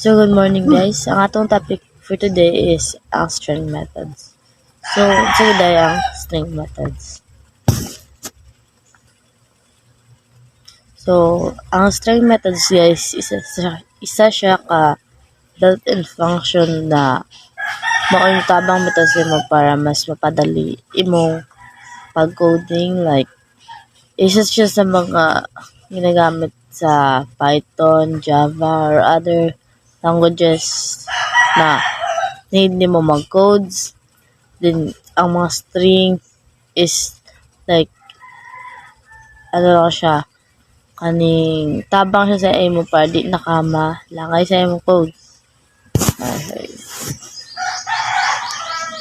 So, good morning guys. Ang atong topic for today is ang string methods. So, day ang string methods. So, ang string methods guys, isa siya ka built-in function na mauntabang methods mo para mas mapadali imong pag-coding. Like, isa siya sa mga ginagamit sa Python, Java, or other languages na need mo mag-codes. Then, ang mga string is like, lang siya, kaning tabang siya sa imo para di nakama langay sa imo code. Okay.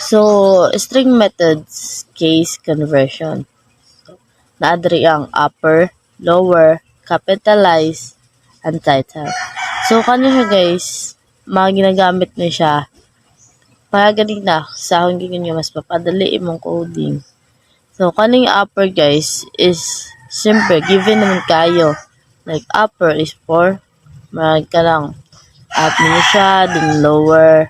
So, string methods, case conversion. Naadri ang upper, lower, capitalize, and title. So, siya guys, mga ginagamit niya siya para ganina sa akong ginyo mas papadali imong coding. So, kaning upper guys is siyempre given naman kayo. Like upper is 4, marag ka lang up mo siya, then lower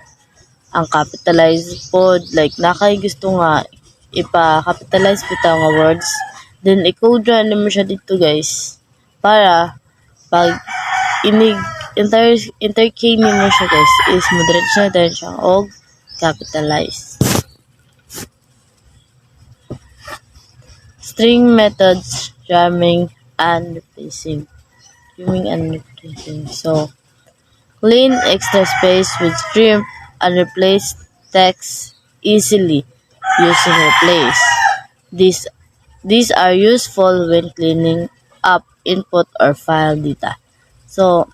ang capitalize po, like nakay gusto nga ipa-capitalize bitaw nga words, then i-code mo siya dito guys para pag interkey mo siya guys is moderate siya dahil siya og capitalize. String methods, jamming and replacing. So, clean extra space with string and replace text easily using replace. These are useful when cleaning up input or file data. So,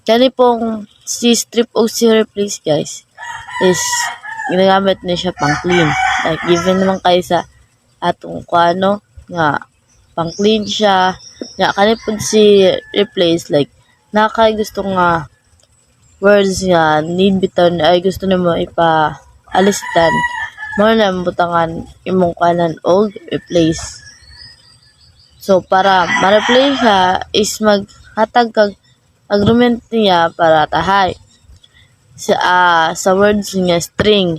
kani pong si strip o si replace guys is ginagamit niya siya pang clean. Like, given naman kayo sa atong kuano nga pang clean siya nga kani pud si replace, like nakay gusto nga words nga need bitaw ay gusto nimo ipa-alistan mo na butangan imong kanan og replace. So para ma-replace siya is maghatag kag argument niya para tahay sa words nga string.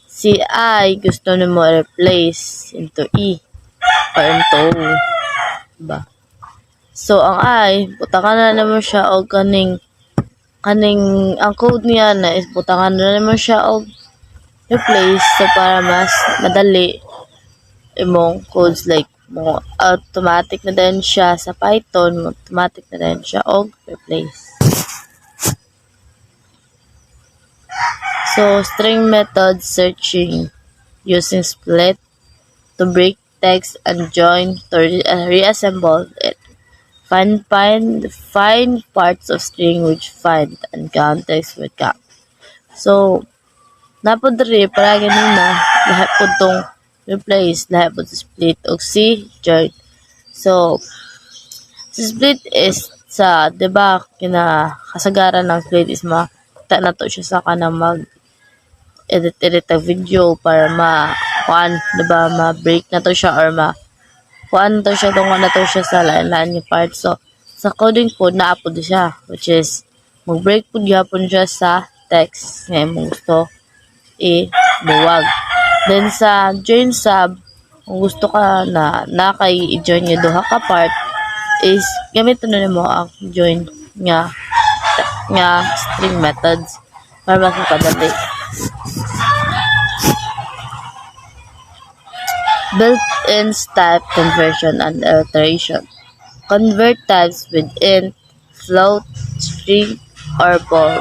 Si I gusto nimo replace into E or into O. Diba? So, ang I, butangan na naman siya og kaning ang code niya na is butangan na naman siya og replace, so para mas madali imong codes, like mo automatic na din siya sa Python, automatic na din siya og replace. So, string method searching using split to break text and join to reassemble it. Find parts of string which find and count text with count. So, napod rin para ganina lahat po tong replace, lahat po split o si join. So, si split is sa, diba, kinakasagaran ng split is makita na to siya sa kanang edit ang video para diba, ma-break na to siya or to siya tungo na to siya sa lain-lain yung part. So, sa coding po, na-upload siya, which is, mag-break po gyapon siya sa text nga imong gusto i-buwag. Then, sa join sub, kung gusto ka na kay i-join yung duha ka part, is, gamitin na mo ang join nga string methods para mas mapadali. Built-in type conversion and alteration. Convert types with int, float, string, or ball.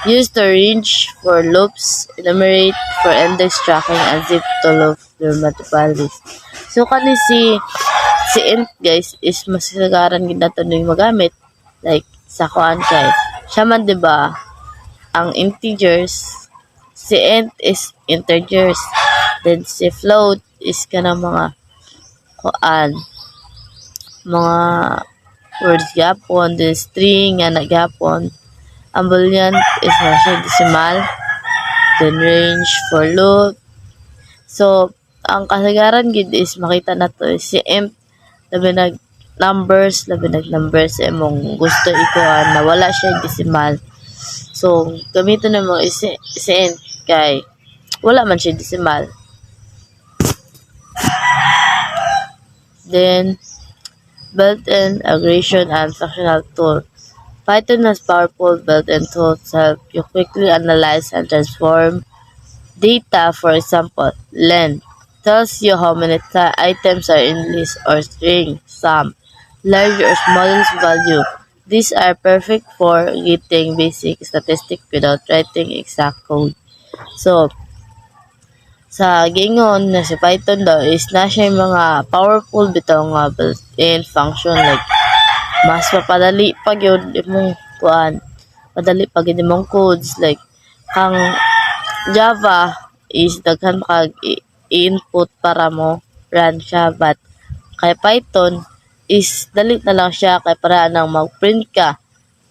Use the range for loops, enumerate for index tracking, and zip to loop your multiple list. So, kani si int guys is masagaran gid nato ning magamit, like sa kuan kay siya man, diba, ang integers, si int is integers, then si float is kanang mga words gyapon, then string nga nagyapon, ang boolean is na decimal, then range for loop. So ang kasagaran gid is makita nato si int labi nag numbers imong gusto ikuan na wala siya decimal. So, gamiton na mo isin kay wala man siya decimal. Then, built-in aggregation and functional tool. Python has powerful built-in tools to help you quickly analyze and transform data. For example, len tells you how many items are in list or string. Sum, large or smallest value. These are perfect for getting basic statistics without writing exact code. So, sa gingon na si Python daw is na siya yung mga powerful bitaw nga built-in function like mas mapadali pag yun imong kuan padali pag yun imong codes like kang Java is daghan kag input para mo run siya but kay Python is dali na lang siya kay para nang mag-print ka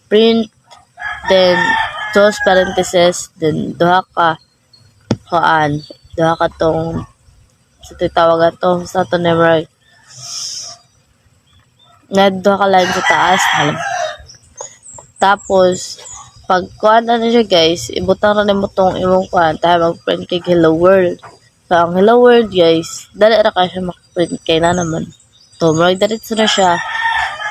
print then close parenthesis then duha ka tong sa titawagan to sa to never na duha ka line sa taas tapos pag kuan na siya guys ibutang na nimo tong imong kuan tayo mag-print kay hello world. So ang hello world guys dali ra ka siya mag-print kay na naman to murag diretso na siya.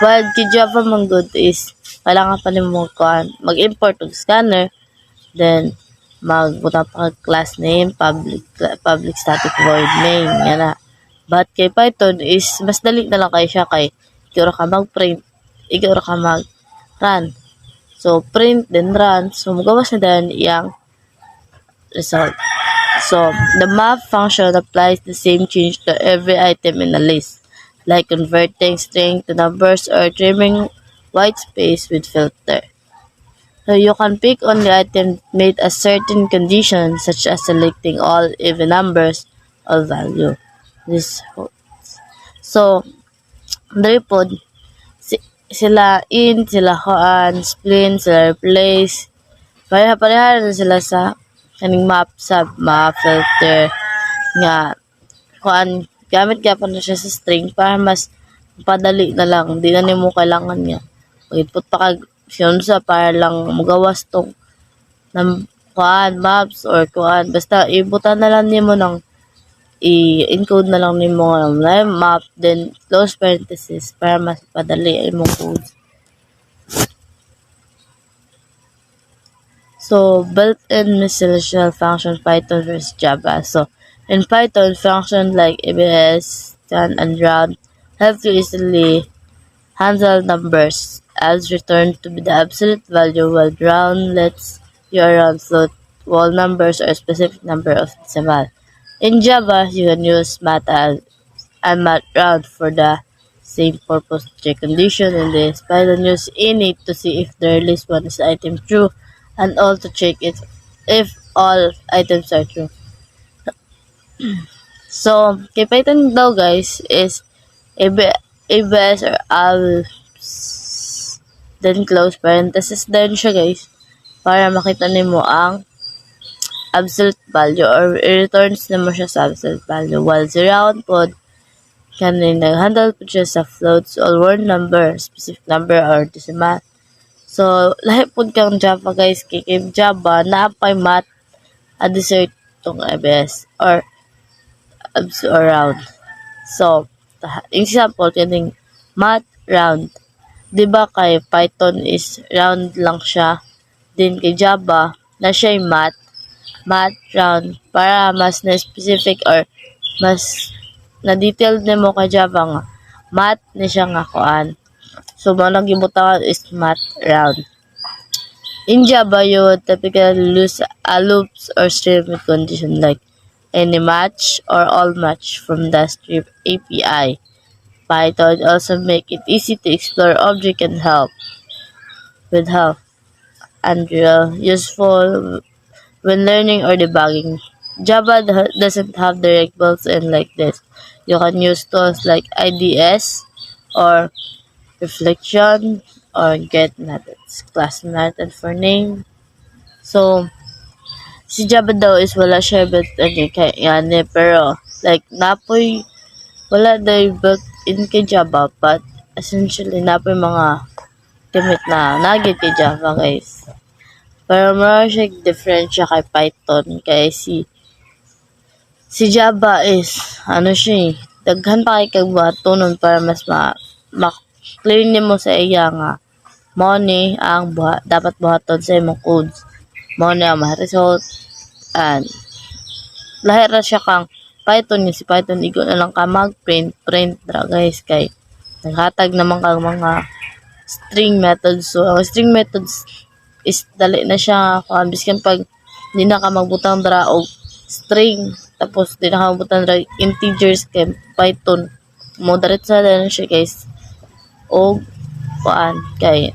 While the Java man good is kailangan pa nimo kuan mag-import og scanner then magbutang pa kag class name public static void main yan na. But kay Python is mas dali na lang kay siya kay ikaw ra ka mag-print ikaw ra ka mag-run. So print then run so magawas na din iyang result. So the map function applies the same change to every item in a list like converting string to numbers or trimming white space with filter. So you can pick only items made a certain condition such as selecting all even numbers or value. This so diri pod sila in, sila kuan, split, sila replace. Pareha na sila sa kaning map sa map filter nga kuan gamit gyapon na siya sa string para mas padali na lang di na nimo kailangan nga mag-input pa kag sa para lang magawas tong ng kuan maps or kuan basta ibutan na lang nimo ng i-encode na lang nimo nga map then close parenthesis para mas padali imong code. So built-in miscellaneous function Python versus Java. So in Python function like abs, scan and round help you easily handle numbers as returned to be the absolute value while round lets you around float whole numbers or specific number of decimal. In Java, you can use math and math round for the same purpose to check condition in this. Python use init to see if the release one is item true and all to check it if all items are true. So, kay Python daw guys is abs or abs then close parenthesis then siya guys para makita nimo ang absolute value or returns nimo siya sa absolute value while si round pod kanin nag-handle po siya sa floats or whole number, specific number or decimal. So lahi pod kang Java guys kay Java naapay math a dessert tong abs or abs or round. So example kaning math round. Diba kay Python is round lang siya. Din kay Java na siya yung math round para mas na specific or mas na detailed nimo kay Java nga math ni siya nga kuan. So mo nang gibutangan is math round. In Java you would typically use a loops or string with condition like any match or all match from the strip API. Python also make it easy to explore object and help and useful when learning or debugging. Java doesn't have direct built-in like this. You can use tools like IDS or reflection or get methods, class method for name. So si Java daw is wala siya built-in kay yani pero like napoy wala daw built-in kay Java but essentially napoy mga gamit na nagit kay Java guys. Pero meron siya different siya kay Python kay si Java is ano siya daghan pa kay kag batonon para mas clear nimo sa iya nga mao ni ang dapat buhaton sa imong codes. Mao ni ang result and lahi ra siya kang Python nga si Python igo na lang ka print ra guys kay naghatag naman kang mga string methods. So ang string methods is dali na siya kung biskan pag di na ka magbutang dra og string tapos di na ka magbutang dra integers kay Python mo diretsa na siya guys og kuan kay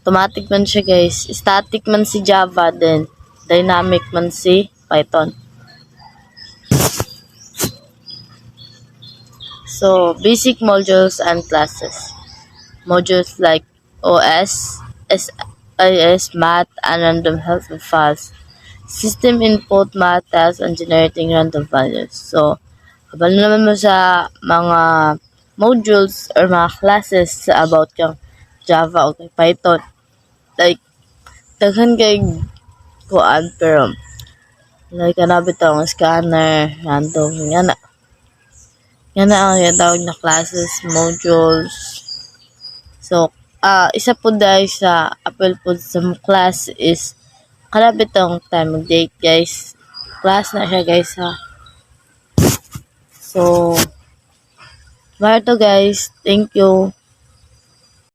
automatic man siya guys, static man si Java then dynamic man si Python. So basic modules and classes. Modules like OS, SIS, math, and random health files. System input, math, tasks, and generating random values. So, kabalo naman mo sa mga modules or mga classes about kang Java o kay Python. Like, daghan kay kuan pero like kanabi tawag scanner, random, yan na. Yan na ang tawag na classes, modules. So, isa po dahil sa Apple po sa class is kalapit tong time date guys. Class na siya guys ha. So, bye to guys. Thank you.